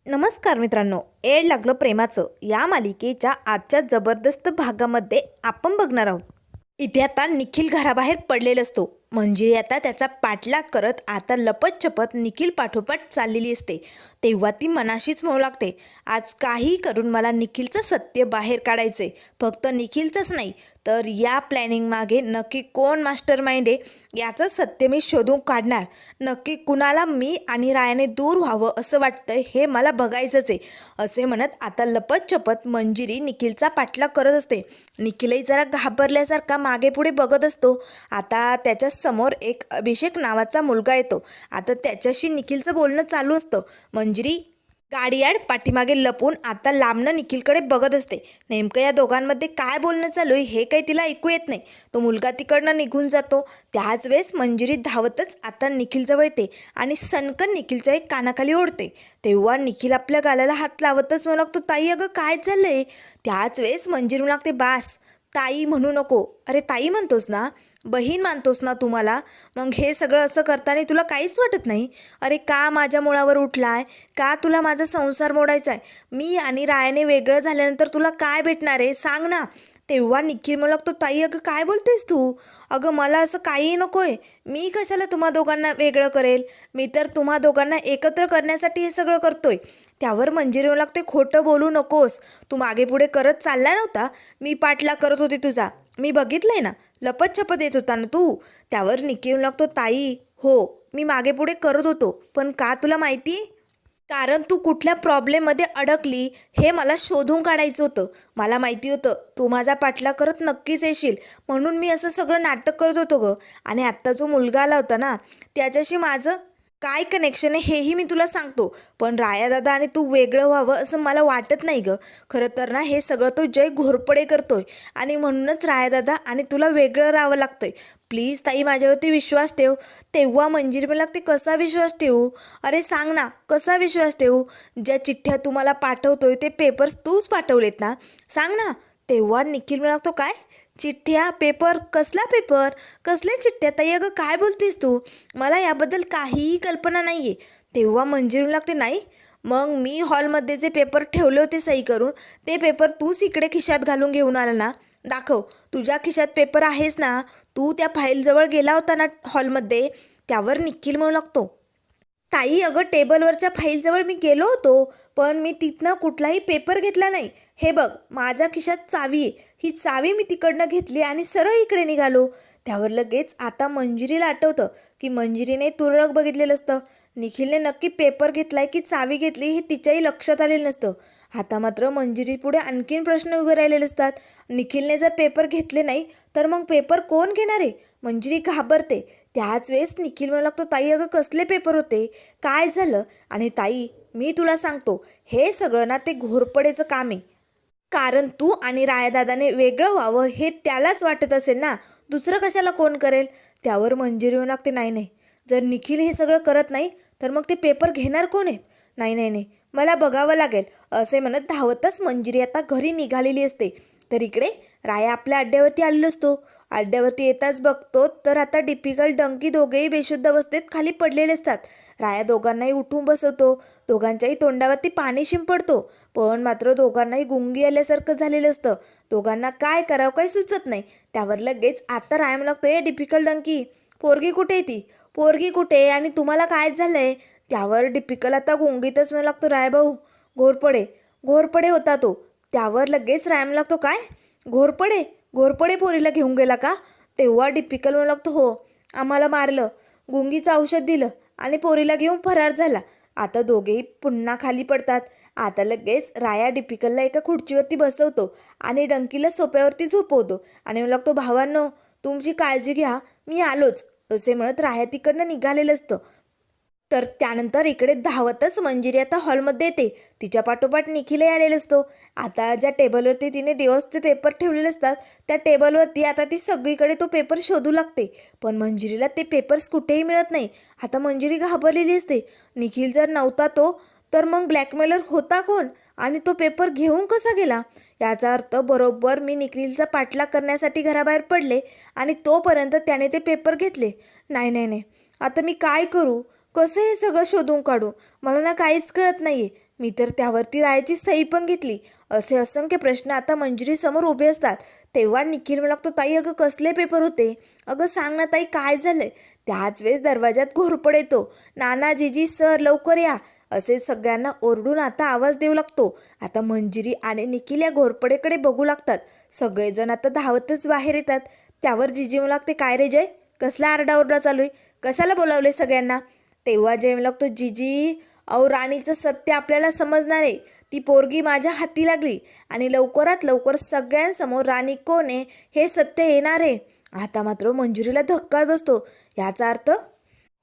नमस्कार मित्रांनो, एड लागलं प्रेमाचं या मालिकेच्या आजच्या जबरदस्त भागामध्ये आपण बघणार आहोत. इथे आता निखिल घराबाहेर पडलेला असतो. मंजिरी आता त्याचा पाठलाग करत आता लपत-छपत निखिल पाठोपाठ चाललेली असते. तेव्हा ती मनाशीच म्हणू लागते, आज काही करून मला निखिलचं सत्य बाहेर काढायचंय. फक्त निखिलचंच नाही तर या प्लॅनिंग मागे नक्की कोण मास्टर माइंड आहे याचं सत्य मी शोधून काढणार. नक्की कुणाला मी आणि रायाने दूर व्हावं असं वाटतंय हे मला बघायचंच आहे. असे म्हणत आता लपत-छपत मंजिरी निखिलचा पाठलाग करत असते. निखिलही जरा घाबरल्यासारखा मागे पुढे बघत असतो. आता त्याच्या समोर एक अभिषेक नावाचा मुलगा येतो. आता त्याच्याशी निखिलचं बोलणं चालू असतं. मंजिरी गाडीआड पाठीमागे लपून आता लांबनं निखिलकडे बघत असते. नेमकं या दोघांमध्ये काय बोलणं चालू आहे हे काही तिला ऐकू येत नाही. तो मुलगा तिकडनं निघून जातो. त्याच वेळेस मंजिरी धावतच आता निखिलजवळ येते आणि सनकन निखिलच्या एक कानाखाली ओढते. तेव्हा निखिल आपल्या गालाला हात लावतच म्हणू लागतो, ताई अगं काय झालंय? त्याच वेळेस मंजिरी म्हणू लागते, बास ताई म्हणू नको. अरे ताई म्हणतोस ना, बहीण मानतोस ना तू मला, मग हे सगळं असं करताना तुला काहीच वाटत नाही? अरे का माझ्या मुळावर उठलाय? का तुला माझा संसार मोडायचा आहे? मी आणि रायाने वेगळं झाल्यानंतर तुला काय भेटणार आहे सांग ना. तेव्हा निखिल म्हणू लागतो, ताई अगं काय बोलतेस तू? अगं मला असं काहीही नको आहे. मी कशाला तुम्हा दोघांना वेगळं करेल? मी तर तुम्हा दोघांना एकत्र करण्यासाठी हे सगळं करतोय. त्यावर मंजिरी म्हणू लागते, खोटं बोलू नकोस. तू मागे पुढे करत चालला नव्हता. मी पाठलाग करत होती तुझा, मी बघितलंय ना. लपत-छपत येत होता ना तू. त्यावर निखिल म्हणू लागतो, ताई हो मी मागे पुढे करत होतो, पण का तुला माहिती? कारण तू कुठल्या प्रॉब्लेममध्ये अडकली हे मला शोधून काढायचं होतं. मला माहिती होतं तू माझा पाठलाग करत नक्कीच येशील, म्हणून मी असं सगळं नाटक करत होतो गं. आणि आत्ता जो मुलगा आला होता ना, त्याच्याशी माझं काय कनेक्शन आहे हेही मी तुला सांगतो. पण राया दादा आणि तू वेगळं व्हावं असं मला वाटत नाही गं. खरं तर ना हे सगळं तो जय घोरपडे करतोय आणि म्हणूनच राया दादा आणि तुला वेगळं राहावं लागतंय. प्लीज ताई माझ्यावरती विश्वास ठेव. तेव्हा मंजिरी मला लागते, कसा विश्वास ठेवू? अरे सांग ना कसा विश्वास ठेवू? ज्या चिठ्ठ्या तू मला पाठवतोय ते पेपर्स तूच पाठवलेत ना, सांग ना. तेव्हा निखिल मला लागतो, काय चिठ्ठ्या पेपर? कसला पेपर? कसल्या चिठ्ठ्या ताई? अगं काय बोलतेस तू? मला याबद्दल काहीही कल्पना नाही आहे. तेव्हा मंजिरी लागते, नाही मग मी हॉलमध्ये जे पेपर ठेवले होते सही करून, ते पेपर तूच इकडे खिशात घालून घेऊन आला ना. दाखव, तुझ्या खिशात पेपर आहेच ना. तू त्या फाईलजवळ गेला होता ना हॉलमध्ये. त्यावर निखिल म्हणू लागतो, ताई अगं टेबलवरच्या फाईलजवळ मी गेलो होतो, पण मी तिथनं कुठलाही पेपर घेतला नाही. हे बघ माझ्या खिशात चावी आहे. ही चावी मी तिकडनं घेतली आणि सरळ इकडे निघालो. त्यावर लगेच आता मंजिरीला आठवतं की मंजिरीने तुरळक बघितलेलं असतं. निखिलने नक्की पेपर घेतलाय की चावी घेतली हे तिच्याही लक्षात आलेलं नसतं. आता मात्र मंजिरी पुढे आणखीन प्रश्न उभे राहिलेले असतात. निखिलने जर पेपर घेतले नाही तर मग पेपर कोण घेणार आहे? मंजिरी घाबरते. त्याच वेळेस निखिल म्हणू लागतो, ताई अगं कसले पेपर होते? काय झालं? आणि ताई मी तुला सांगतो, हे सगळं ना ते घोरपडेचं काम आहे. कारण तू आणि रायादादाने वेगळं व्हावं हे त्यालाच वाटत असेल ना, दुसरं कशाला कोण करेल? त्यावर मंजिरी म्हणू लागते, नाही नाही, जर निखिल हे सगळं करत नाही तर मग ते पेपर घेणार कोण आहेत? नाही नाही नाही, मला बघावं लागेल. असे म्हणत धावतच मंजिरी आता घरी निघालेली असते. तर इकडे राया आपल्या अड्ड्यावरती आलेलो असतो. अड्ड्यावरती येताच बघतो तर आता डिपिकल डंकी दोघेही बेशुद्ध अवस्थेत खाली पडलेले असतात. राया दोघांनाही उठून बसवतो. दोघांच्याही तोंडावरती पाणी शिंपडतो. पण मात्र दोघांनाही गुंगी आल्यासारखं झालेलं असतं. दोघांना काय करावं काही सुचत नाही. त्यावर लगेच आता राया लागतो, ए डिपिकल डंकी, पोरगी कुठे आहे ती? पोरगी कुठे आणि तुम्हाला काय झालंय? त्यावर डिपिकल आता गुंगीतच म्हणू लागतो, रायभाऊ घोरपडे घोरपडे होता तो. त्यावर लगेच राया लागतो, काय घोरपडे? घोरपडे पोरीला घेऊन गेला का? तेव्हा डिपिकल म्हणू लागतो, हो आम्हाला मारलं, गुंगीचं औषध दिलं आणि पोरीला घेऊन फरार झाला. आता दोघेही पुन्हा खाली पडतात. आता लगेच राया डिपिकलला एका खुर्चीवरती बसवतो आणि डंकीला सोप्यावरती झोपवतो आणि म्हणू लागतो, भावांनो तुमची काळजी घ्या, मी आलोच. असे म्हणत राया तिकडनं निघालेलं असतं. तर त्यानंतर इकडे धावतच मंजिरी आता हॉलमध्ये येते. तिच्या पाठोपाठ निखिलही आलेला असतो. आता ज्या टेबलवरती तिने डिवोर्सचे पेपर ठेवलेले असतात त्या टेबलवरती आता ती सगळीकडे तो पेपर शोधू लागते. पण मंजिरीला ते पेपर्स कुठेही मिळत नाही. आता मंजिरी घाबरलेली असते. निखिल जर नव्हता तो तर मग ब्लॅकमेलर होता कोण आणि तो पेपर घेऊन कसा गेला? याचा अर्थ बरोबर मी निखिलचा पाठलाग करण्यासाठी घराबाहेर पडले आणि तोपर्यंत त्याने ते पेपर घेतले. नाही नाही नाही, आता मी काय करू? कसं हे सगळं शोधून काढू? मला ना काहीच कळत नाही आहे. मी तर त्यावरती रायाची सही पण घेतली. असे असंख्य प्रश्न आता मंजिरी समोर उभे असतात. तेव्हा निखिल मला लागतो, ताई अगं कसले पेपर होते, अगं सांग ना ताई काय झालंय. त्याच वेळेस दरवाजात घोरपड येतो. नाना जीजी सर लवकर या असे सगळ्यांना ओरडून आता आवाज देऊ लागतो. आता मंजिरी आणि निखिल या घोरपडेकडे बघू लागतात. सगळेजण आता धावतच बाहेर येतात. त्यावर जीजी म्हणू लागते, काय रे जय, कसला आरडाओरडा चालू आहे, कशाला बोलावले सगळ्यांना. तेव्हा जय म्हणू लागतो, जीजी अहो राणीचं सत्य आपल्याला समजणार आहे. ती पोरगी माझ्या हाती लागली आणि लवकरात लवकर सगळ्यांसमोर राणी कोण आहे हे सत्य येणार आहे. आता मात्र मंजुरीला धक्का बसतो. याचा अर्थ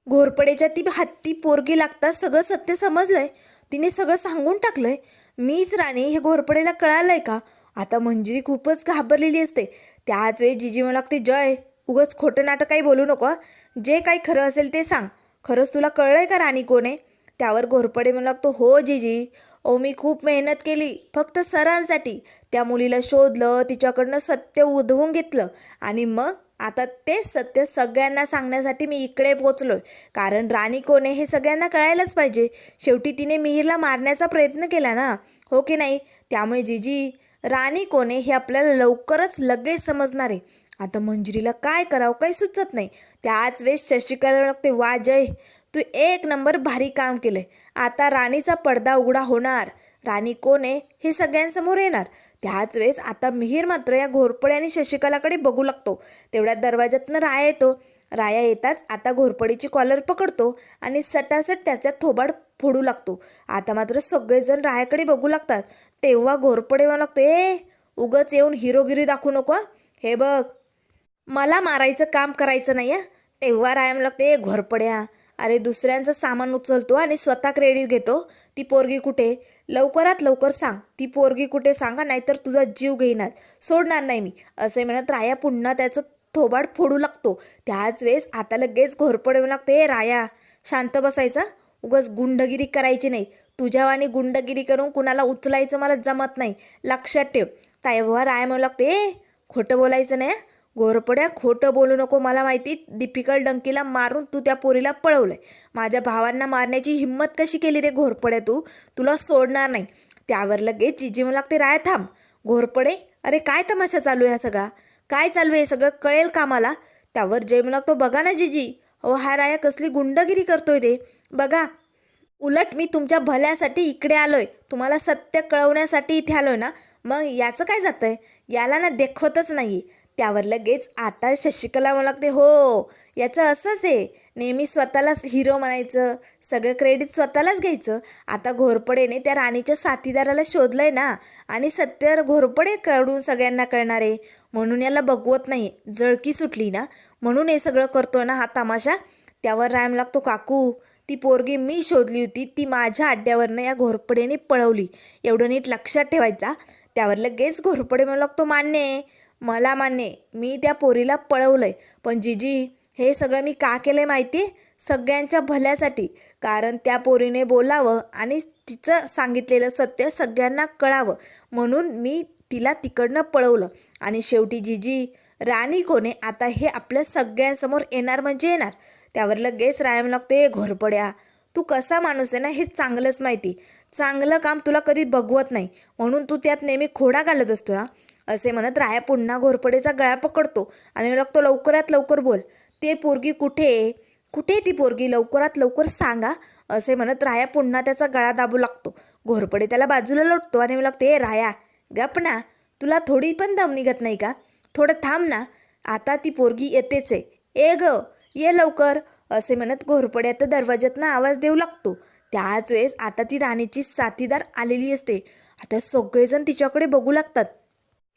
घोरपडेच्या ती हत्ती पोरगी लागतात सगळं सत्य समजलंय. तिने सगळं सांगून टाकलंय. मीच राणी हे घोरपडेला कळालंय का. आता मंजिरी खूपच घाबरलेली असते. त्याच वेळी जीजी म्हणू लागते, जय उगाच खोटं नाटक काही बोलू नको. जे काही खरं असेल ते सांग. खरंच तुला कळलंय का राणी कोण आहे. त्यावर घोरपडे म्हणू लागतो, हो जीजी, मी खूप मेहनत केली फक्त सरांसाठी. त्या मुलीला शोधलं, तिच्याकडनं सत्य उधवून घेतलं आणि मग आता तेच सत्य सगळ्यांना सांगण्यासाठी मी इकडे पोचलोय. कारण राणी कोण आहे हे सगळ्यांना कळायलाच पाहिजे. शेवटी तिने मिहीरला मारण्याचा प्रयत्न केला ना, हो की नाही. त्यामुळे जीजी राणी कोण आहे हे आपल्याला लवकरच लगेच समजणार आहे. आता मंजिरीला काय करावं काही सुचत नाही. त्याच वेळेस शशिकला लागते, वा जय, तू एक नंबर भारी काम केलंय. आता राणीचा पडदा उघडा होणार. राणी कोण आहे हे सगळ्यांसमोर येणार. त्याच वेळेस आता मिहीर मात्र या घोरपडे आणि शशिकलाकडे बघू लागतो. तेवढ्यात दरवाजातनं राया येतो. राया येताच आता घोरपडीची कॉलर पकडतो आणि सटासट त्याच्यात थोबाड फोडू लागतो. आता मात्र सगळेजण रायाकडे बघू लागतात. तेव्हा घोरपडे म्हणू लागतो, उगच येऊन हिरोगिरी दाखवू नको. हे बघ, मला मारायचं काम करायचं नाही. तेव्हा राया म्हणू लागते, घोरपड्या, अरे दुसऱ्यांचं सामान उचलतो आणि स्वतः क्रेडिट घेतो. ती पोरगी कुठे, लवकरात लवकर सांग. ती पोरगी कुठे सांगा, नाहीतर तुझा जीव घेणार, सोडणार नाही मी. असे म्हणत राया पुन्हा त्याचं थोबाड फोडू लागतो. त्याच वेळेस आता लगेच घोरपडे म्हणू लागते, राया शांत बसायचा, उगाच गुंडगिरी करायची नाही. तुझ्यावानी गुंडगिरी करून कुणाला उचलायचं मला जमत नाही, लक्षात ठेव. तेव्हा राया म्हणू लागते, खोटं बोलायचं नाही. घोरपड्या खोटं बोलू नको. मला माहिती, दीपिका डंकीला मारून तू त्या पोरीला पळवलंय. माझ्या भावांना मारण्याची हिंमत कशी केली रे घोरपड्या तू, तुला सोडणार नाही. त्यावर लगेच जीजी म्हणू लागते, राया थांब. घोरपडे, अरे काय तमाशा चालू आहे हा सगळा, काय चालू आहे सगळं कळेल का मला. त्यावर जय म्हणू लागतो, बघा ना जीजी, हा राया कसली गुंडगिरी करतोय ते बघा. उलट मी तुमच्या भल्यासाठी इकडे आलोय, तुम्हाला सत्य कळवण्यासाठी इथे आलोय ना. मग याचं काय जातंय, याला ना देखवतच नाही. त्यावर लगेच आता शशिकला म्हणू लागते, हो याचं असंच आहे, नेहमी स्वतःलाच हिरो म्हणायचं, सगळं क्रेडिट स्वतःलाच घ्यायचं. आता घोरपडेने त्या राणीच्या साथीदाराला शोधलंय ना, आणि सत्य घोरपडेकडून सगळ्यांना कळणार आहे. म्हणून याला बघवत नाही, जळकी सुटली ना, म्हणून हे सगळं करतोय ना हा तमाशा. त्यावर राम लागतो, काकू ती पोरगी मी शोधली होती, ती माझ्या अड्ड्यावरनं या घोरपडेने पळवली, एवढं नीट लक्षात ठेवायचा. त्यावर लगेच घोरपडे म्हणू लागतो, मान्य आहे, मला मान्य आहे, मी त्या पोरीला पळवलंय. पण जीजी हे सगळं मी का केलं आहे माहिती आहे, सगळ्यांच्या भल्यासाठी. कारण त्या पोरीने बोलावं आणि तिचं सांगितलेलं सत्य सगळ्यांना कळावं, म्हणून मी तिला तिकडनं पळवलं. आणि शेवटी जीजी राणी कोणे आता हे आपल्या सगळ्यांसमोर येणार म्हणजे येणार. त्यावर लगेच रायम लागते, घोरपड्या तू कसा माणूस आहे ना हे चांगलंच माहिती, चांगलं काम तुला कधी बघवत नाही, म्हणून तू त्यात नेहमी खोडा घालत असतो ना. असे म्हणत राया पुन्हा घोरपडेचा गळा पकडतो आणि लागतो, लवकरात लवकर बोल, ते पोरगी कुठे आहे, कुठे ती पोरगी, लवकरात लवकर सांगा. असे म्हणत राया पुन्हा त्याचा गळा दाबू लागतो. घोरपडे त्याला बाजूला लोटतो आणि लागते, राया गप ना, तुला थोडी पण दम निघत नाही का, थोडं थांब ना, आता ती पोरगी येतेच आहे, ये लवकर. असे म्हणत घोरपडे आता दरवाज्यातनं आवाज देऊ लागतो. त्याच वेळेस आता ती राणीची साथीदार आलेली असते. आता सगळेजण तिच्याकडे बघू लागतात.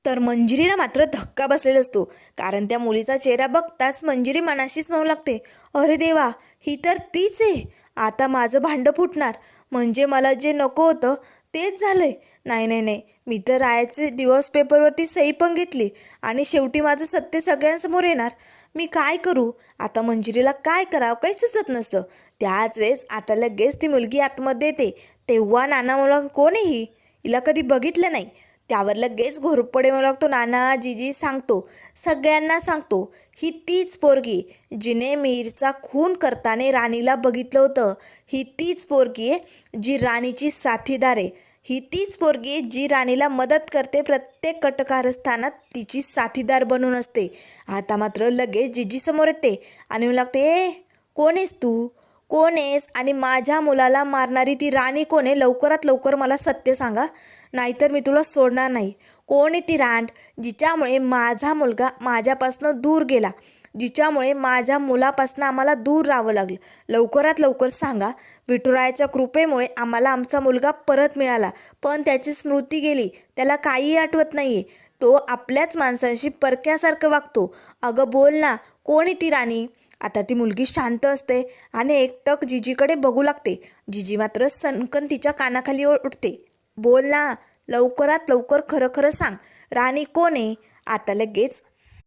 तर मंजिरीला मात्र धक्का बसलेला असतो, कारण त्या मुलीचा चेहरा बघताच मंजिरी मनाशीच म्हणू लागते, अरे देवा, ही तर तीच आहे. आता माझं भांडं फुटणार, म्हणजे मला जे नको होतं तेच झालंय. नाही, मी तर रायाचे दिवस पेपरवरती सही पण घेतली आणि शेवटी माझं सत्य सगळ्यांसमोर येणार. मी काय करू आता. मंजिरीला काय करावं काही सुचत नसतं. त्याच वेळेस आता लगेच ती मुलगी आतमध्ये येते. तेव्हा नाना मला, कोण आहे ही, हिला कधी बघितलं नाही. त्यावर लगेच घोरपडे म्हणू लागतो, नाना जीजी सांगतो, सगळ्यांना सांगतो, ही तीच पोरगी जिने मीरचा खून करताना राणीला बघितलं होतं. ही तीच पोरगी आहे जी राणीची साथीदार आहे. ही तीच पोरगी आहे जी राणीला मदत करते, प्रत्येक कटकारस्थानात तिची साथीदार बनून असते. आता मात्र लगेच जीजी समोर येते आणि म्हणू लागते, ए कोण आहेस तू, कोण आहेस आणि माझ्या मुलाला मारणारी ती राणी कोण आहे, लवकरात लवकर मला सत्य सांगा, नाहीतर मी तुला सोडणार नाही. कोण आहे ती रांड जिच्यामुळे माझा मुलगा माझ्यापासनं दूर गेला, जिच्यामुळे माझ्या मुलापासनं आम्हाला दूर राहावं लागलं, लवकरात लवकर सांगा. विठुरायाच्या कृपेमुळे आम्हाला आमचा मुलगा परत मिळाला, पण त्याची स्मृती गेली, त्याला काही आठवत नाही आहे, तो आपल्याच माणसांशी परक्यासारखं वागतो. अगं बोल ना, कोण आहे ती राणी. आता ती मुलगी शांत असते आणि एकटक जीजीकडे बघू लागते. जीजी मात्र सनकन तिच्या कानाखाली उठते. बोल ना, लवकरात लवकर खरं खरं सांग, राणी कोण आहे. आता लगेच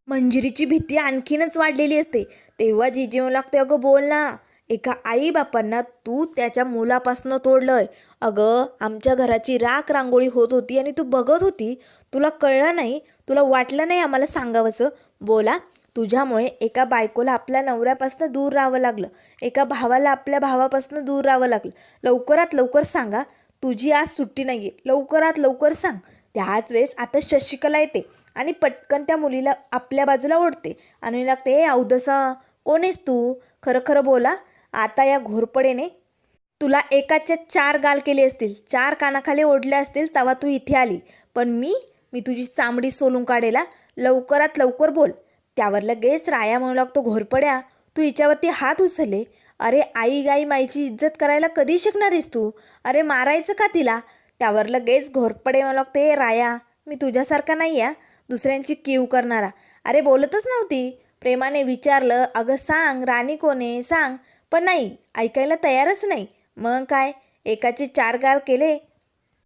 मंजिरीची भीती आणखीनच वाढलेली असते. तेव्हा जीजी म्हणू लागते, अगं बोल ना, एका आईबापांना तू त्याच्या मुलापासनं तोडलंय. अगं आमच्या घराची राख रांगोळी होत होती आणि तू बघत होती, तुला कळलं नाही, तुला वाटलं नाही आम्हाला सांगावंसं. बोला, तुझ्यामुळे एका बायकोला आपल्या नवऱ्यापासून दूर राहावं लागलं, एका भावाला आपल्या भावापासून दूर राहावं लागलं. लवकरात लवकर सांगा, तुझी आज सुट्टी नाही आहे, लवकरात लवकर सांग. त्याच वेळेस आता शशिकला येते आणि पटकन त्या मुलीला आपल्या बाजूला ओढते आणि लागते, ए अवदसा कोण आहेस तू, खरं खरं बोला. आता या घोरपडेने तुला एकाच्या 4 गाल केले असतील, 4 कानाखाली ओढले असतील, तेव्हा तू इथे आली, पण मी तुझी चामडी सोलून काढेला, लवकरात लवकर बोल. त्यावर लगेच राया म्हणू लागतो, घोरपड्या तू हिच्यावरती हात उचलले, अरे आई गाई माईची इज्जत करायला कधी शिकणार आहेस तू, अरे मारायचं का तिला. त्यावर लगेच घोरपडे म्हणू लागते, राया मी तुझ्यासारखा नाही आहे, दुसऱ्यांची कीव करणारा. अरे बोलतच नव्हती, प्रेमाने विचारलं, अगं सांग राणी कोण आहे सांग, पण नाही, ऐकायला तयारच नाही. मग काय, एकाचे 4 गाल केले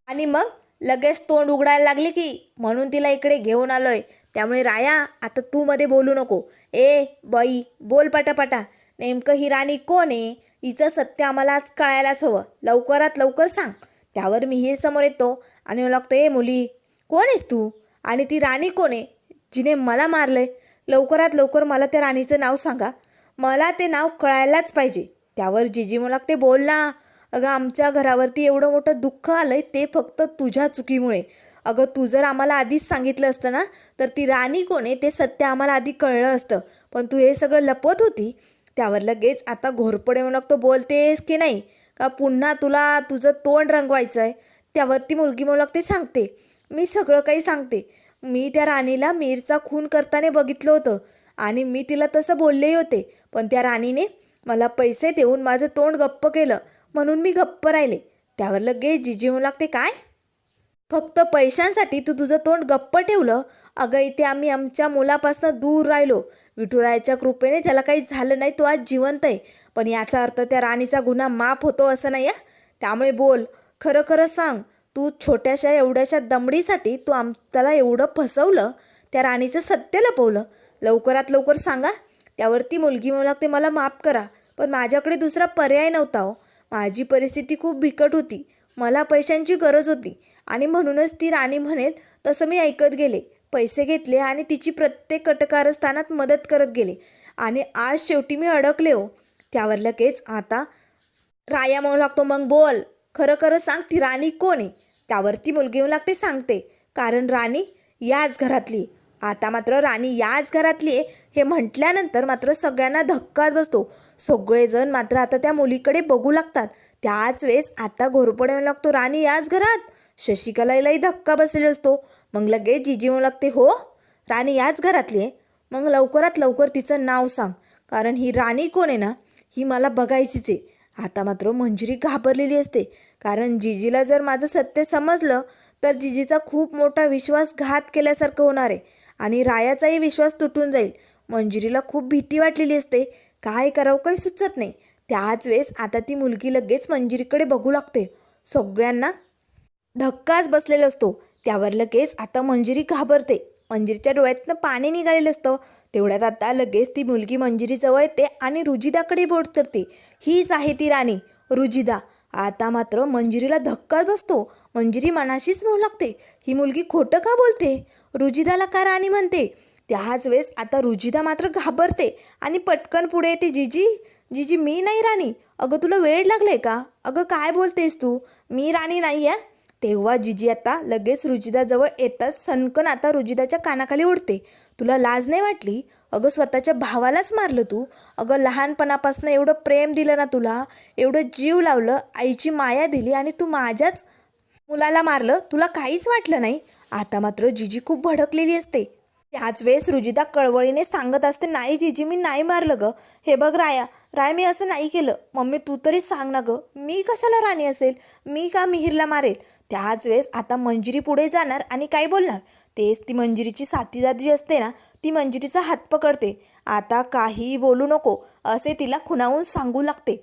आणि मग लगेच तोंड उघडायला लागली की, म्हणून तिला इकडे घेऊन आलोय. त्यामुळे राया आता तू मध्ये बोलू नको. ए बाई बोल पटापटा, नेमकं ही राणी कोण आहे, हिचं सत्य आम्हाला आज कळायलाच हवं, लवकरात लवकर सांग. त्यावर मी हे समोर येतो आणि मला लागतो, ए मुली कोण आहेस तू आणि ती राणी कोण आहे जिने मला मारलंय, लवकरात लवकर मला त्या राणीचं नाव सांगा, मला ते नाव कळायलाच पाहिजे. त्यावर जीजी मला लागते, बोल ना. अगं आमच्या घरावरती एवढं मोठं दुःख आलंय ते फक्त तुझ्या चुकीमुळे. अगं तू जर आम्हाला आधीच सांगितलं असतं ना, तर ती राणी कोण आहे ते सत्य आम्हाला आधी कळलं असतं, पण तू हे सगळं लपवत होती. त्यावर लगेच आता घोरपडे म्हणू लागतो, बोलतेस की नाही, का पुन्हा तुला तुझं तोंड रंगवायचं आहे. त्यावर ती मुलगी म्हणू लागते, सांगते, मी सगळं काही सांगते. मी त्या राणीला मीरचा खून करताना बघितलं होतं आणि मी तिला तसं बोललेही होते, पण त्या राणीने मला पैसे देऊन माझं तोंड गप्प केलं, म्हणून मी गप्प राहिले. त्यावर लगेच जीजी म्हणू लागते, काय फक्त पैशांसाठी तू तुझं तोंड गप्प ठेवलं. अगं इथे आम्ही आमच्या मुलापासून दूर राहिलो, विठुरायाच्या कृपेने त्याला काही झालं नाही, तो आज जिवंत आहे, पण याचा अर्थ त्या राणीचा गुन्हा माफ होतो असं नाही. त्यामुळे बोल, खरं खरं सांग, तू छोट्याशा एवढ्याशा दमडीसाठी तू आम्हाला एवढं फसवलं, त्या राणीचं सत्य लपवलं, लवकरात लवकर सांगा. त्यावरती मुलगी म्हणू लागते, मला माफ करा, पण माझ्याकडे दुसरा पर्याय नव्हता हो, माझी परिस्थिती खूप बिकट होती, मला पैशांची गरज होती आणि म्हणूनच ती राणी म्हणेल तसं मी ऐकत गेले, पैसे घेतले आणि तिची प्रत्येक कटकारस्थानात मदत करत गेले आणि आज शेवटी मी अडकले हो. त्यावर लगेच आता राया म्हणू लागतो, मग बोल, खरं खरं सांग, ती राणी कोण आहे. त्यावरती मुलगी म्हणू लागते, सांगते, कारण राणी याच घरातली. आता मात्र राणी याच घरातली आहे हे म्हटल्यानंतर मात्र सगळ्यांना धक्काच बसतो. सगळेजण मात्र आता त्या मुलीकडे बघू लागतात. त्याच वेळेस आता घोरपडे म्हणू लागतो, राणी याच घरात. शशिकलालाही धक्का बसलेला असतो. मग लगेच जीजी म्हणू लागते, हो राणी याच घरातली आहे, मग लवकरात लवकर तिचं नाव सांग, कारण ही राणी कोण आहे ना, ही मला बघायचीच आहे. आता मात्र मंजिरी घाबरलेली असते, कारण जीजीला जर माझं सत्य समजलं तर जीजीचा खूप मोठा विश्वासघात केल्यासारखं होणार आहे आणि रायाचाही विश्वास तुटून जाईल. मंजिरीला खूप भीती वाटलेली असते, काय करावं काही सुचत नाही. त्याच वेळेस आता ती मुलगी लगेच मंजिरीकडे बघू लागते. सगळ्यांना धक्काच बसलेला असतो. त्यावर लगेच आता मंजिरी घाबरते, मंजिरीच्या डोळ्यातनं पाणी निघालेलं असतं. तेवढ्यात आता लगेच ती मुलगी मंजिरीजवळ येते आणि रुजिदाकडे बोट करते, हीच आहे ती राणी रुजिदा. आता मात्र मंजिरीला धक्काच बसतो. मंजिरी मनाशीच म्हणू लागते, ही मुलगी खोटं का बोलते, रुजिदाला का राणी म्हणते. त्याच वेळेस आता रुजिदा मात्र घाबरते आणि पटकन पुढे येते. जीजी जीजी मी नाही राणी. अगं तुला वेळ लागले का, अगं काय बोलतेस तू, मी राणी नाही आहे. तेव्हा जीजी आता लगेच रुजिदाजवळ येतात. सनकन आता रुजिदाच्या कानाखाली उडते. तुला लाज नाही वाटली, अगं स्वतःच्या भावालाच मारलं तू. अगं लहानपणापासून एवढं प्रेम दिलं ना तुला, एवढं जीव लावलं, आईची माया दिली आणि तू माझ्याच मुलाला मारलं, तुला काहीच वाटलं नाही. आता मात्र जीजी खूप भडकलेली असते. त्याच वेळेस रुजिदा कळवळीने सांगत असते, नाही जीजी मी नाही मारलं गं, हे बघ राय मी असं नाही केलं. मम्मी तू तरी सांग ना गं, मी कशाला राणी असेल, मी का मिहिरला मारेल. त्याच वेळेस आता मंजिरी पुढे जाणार आणि काय बोलणार. तेच ती मंजिरीची साथीदार जी असते ना, ती मंजिरीचा हात पकडते. आता काही बोलू नको असे तिला खुणावून सांगू लागते.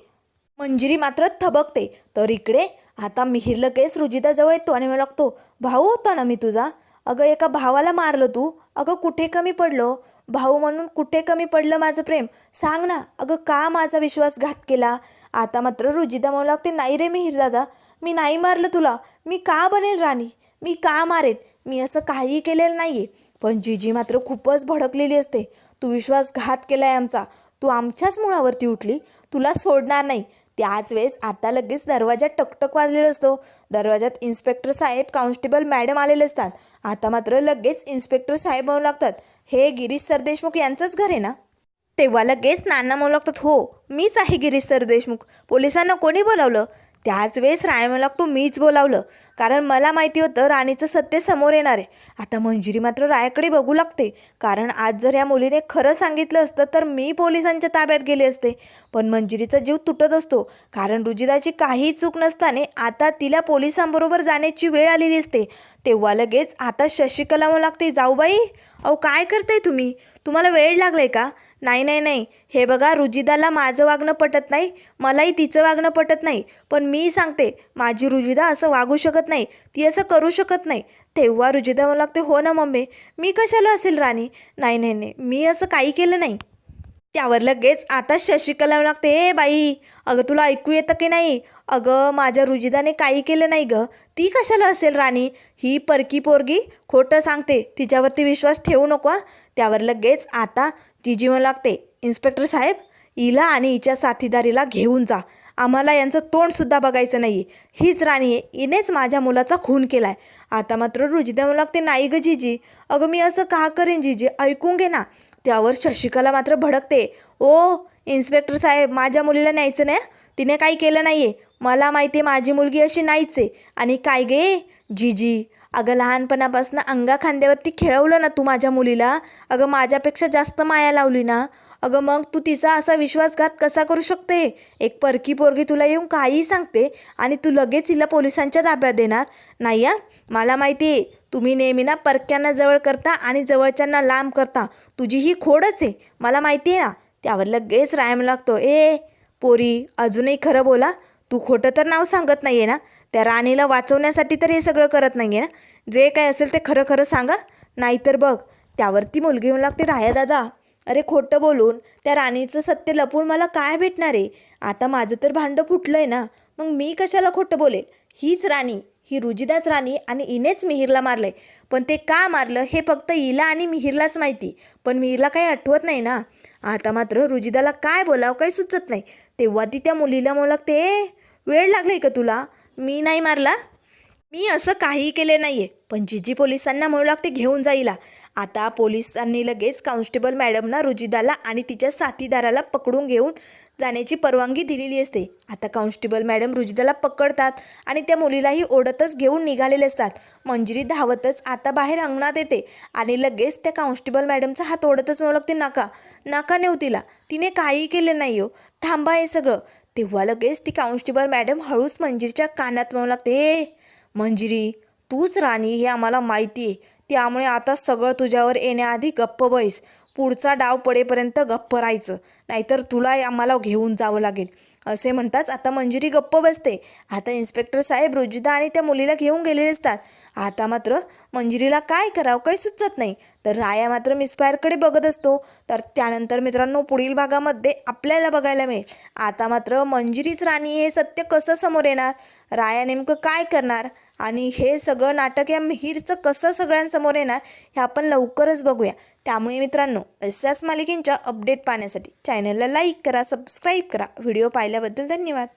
मंजिरी मात्र थबकते. तर इकडे आता मिहिर लगेच रुजिदाजवळ येतो आणि म्हणू लागतो, भाऊ होता ना मी तुझा, अगं एका भावाला मारलं तू, अगं कुठे कमी पडलो, भाऊ म्हणून कुठे कमी पडलं माझं प्रेम, सांग ना, अगं का माझा विश्वासघात केला. आता मात्र रुजिदा म्हणू लागते, नाही रे मिहिर दादा, मी नाही मारलं तुला, मी का बनेल राणी, मी का मारेन, मी असं काहीही केलेलं नाही आहे. पण जीजी मात्र खूपच भडकलेली असते. तू विश्वासघात केला आहे आमचा, तू आमच्याच मुळावरती उठली, तुला सोडणार नाही. त्याच वेळेस आता लगेच दरवाजात टकटक वाजलेला असतो. दरवाजात इन्स्पेक्टर साहेब, कॉन्स्टेबल मॅडम आलेले असतात. आता मात्र लगेच इन्स्पेक्टर साहेब म्हणू लागतात, हे गिरीश सरदेशमुख यांचंच घर आहे ना. तेव्हा लगेच नाना म्हणू लागतात, हो मीच आहे गिरीश सरदेशमुख, पोलिसांना कोणी बोलावलं. त्याच वेळेस राय म्हणू लागतो, मीच बोलावलं, कारण मला माहिती होतं राणीचं सत्य समोर येणार आहे. आता मंजिरी मात्र रायाकडे बघू लागते, कारण आज जर या मुलीने खरं सांगितलं असतं तर मी पोलिसांच्या ताब्यात गेले असते. पण मंजिरीचा जीव तुटत असतो, कारण रुजिदाची काही चूक नसताना आता तिला पोलिसांबरोबर जाण्याची वेळ आलेली असते. तेव्हा लगेच आता शशिकला म्हणू लागते, जाऊबाई अहो काय करताय तुम्ही, तुम्हाला वेळ लागलाय का. नाही नाही नाही, हे बघा रुजिदाला माझं वागणं पटत नाही, मलाही तिचं वागणं पटत नाही, पण मी सांगते माझी रुजिदा असं वागू शकत नाही, ती असं करू शकत नाही. तेव्हा रुजिदा म्हणू लागते, हो ना मम्मी, मी कशाला असेल राणी, नाही नाही नाही मी असं काही केलं नाही. त्यावर लगेच आता शशिकला म्हणू लागते, ए बाई अगं तुला ऐकू येतं की नाही, अगं माझ्या रुजिदाने काही केलं नाही गं, ती कशाला असेल राणी, ही परकी पोरगी खोटं सांगते, तिच्यावरती विश्वास ठेवू नको. त्यावर लगेच आता जीजी म्हणू लागते, इन्स्पेक्टर साहेब हिला आणि हिच्या साथीदारीला घेऊन जा, आम्हाला यांचं तोंडसुद्धा बघायचं नाही, हीच राणी आहे, हिनेच माझ्या मुलाचा खून केला आहे. आता मात्र रुजिदा म्हणू लागते, नाही गं जीजी, अगं मी असं का करेन जीजी, ऐकून घे ना. त्यावर शशिकला मात्र भडकते, ओ इन्स्पेक्टर साहेब माझ्या मुलीला न्यायचं नाही, तिने काही केलं नाही आहे, मला माहिती आहे माझी मुलगी अशी नाहीच आहे. आणि काय गे जीजी, अगं लहानपणापासून अंगा खांद्यावरती खेळवलं ना तू माझ्या मुलीला, अगं माझ्यापेक्षा जास्त माया लावली ना, अगं मग तू तिचा असा विश्वासघात कसा करू शकते. एक परकी पोरगी तुला येऊन काही सांगते आणि तू लगेच तिला पोलिसांच्या ताब्यात देणार नाही. मला माहिती आहे तुम्ही नेहमी ना परक्यांना जवळ करता आणि जवळच्यांना लांब करता, तुझी ही खोडच आहे, मला माहिती आहे ना. त्यावर लगेच रायम लागतो, ए पोरी अजूनही खरं बोला, तू खोटं तर नाव सांगत नाही आहे ना, त्या राणीला वाचवण्यासाठी तर हे सगळं करत नाही आहे ना, जे काय असेल ते खरं खरं सांगा, नाहीतर बघ. त्यावरती मुलगी म्हणू लागते, राया दादा अरे खोटं बोलून त्या राणीचं सत्य लपवून मला काय भेटणार आहे, आता माझं तर भांडं फुटलं आहे ना, मग मी कशाला खोटं बोलेल, हीच राणी, ही रुजिदाच राणी आणि हिनेच मिहिरला मारलं आहे. पण ते का मारलं हे फक्त हिला आणि मिहिरलाच माहिती, पण मिहिरला काही आठवत नाही ना. आता मात्र रुजिदाला काय बोलावं काही सुचत नाही. तेव्हा ती त्या मुलीला म्हणू लागते, वेळ लागला आहे का तुला, मी नाही मारला, मी असं काही केले नाही आहे. पण जीजी पोलिसांना म्हणू लागते, घेऊन जाईला. आता पोलिसांनी लगेच कॉन्स्टेबल मॅडमना रुजिदाला आणि तिच्या साथीदाराला पकडून घेऊन जाण्याची परवानगी दिलेली असते. आता कॉन्स्टेबल मॅडम रुजिदाला पकडतात आणि त्या मुलीलाही ओढतच घेऊन निघालेले असतात. मंजिरी धावतच आता बाहेर अंगणात येते आणि लगेच त्या कॉन्स्टेबल मॅडमचा हात ओढतच म्हणू लागते, नका नका नेऊ तिला, तिने काही केलं नाही हो, थांबा हे सगळं. तेव्हा लगेच ती कॉन्स्टेबल मॅडम हळूच मंजिरीच्या कानात म्हणू लागते, ए मंजिरी तूच राणी हे आम्हाला माहिती आहे, त्यामुळे आता सगळं तुझ्यावर येण्याआधी गप्प बैस, पुढचा डाव पडेपर्यंत गप्प राहायचं, नाहीतर तुला आम्हाला घेऊन जावं लागेल. असे म्हणताच आता मंजिरी गप्प बसते. आता इन्स्पेक्टर साहेब रुजिदा आणि त्या मुलीला घेऊन गेलेले असतात. आता मात्र मंजिरीला काय करावं काही सुचत नाही. तर राया मात्र मिसफायरकडे बघत असतो. तर त्यानंतर मित्रांनो पुढील भागामध्ये आपल्याला बघायला मिळेल आता मात्र मंजिरीच राणी हे सत्य कसं समोर येणार, राया नेमकं काय करणार आणि हे सगळं नाटक या मिहीरचं कसं सगळ्यांसमोर येणार हे आपण लवकरच बघूया. त्यामुळे मित्रांनो अशाच मालिकेंच्या अपडेट पाहण्यासाठी चॅनलला लाईक करा, सबस्क्राईब करा. व्हिडिओ पाहिल्याबद्दल धन्यवाद.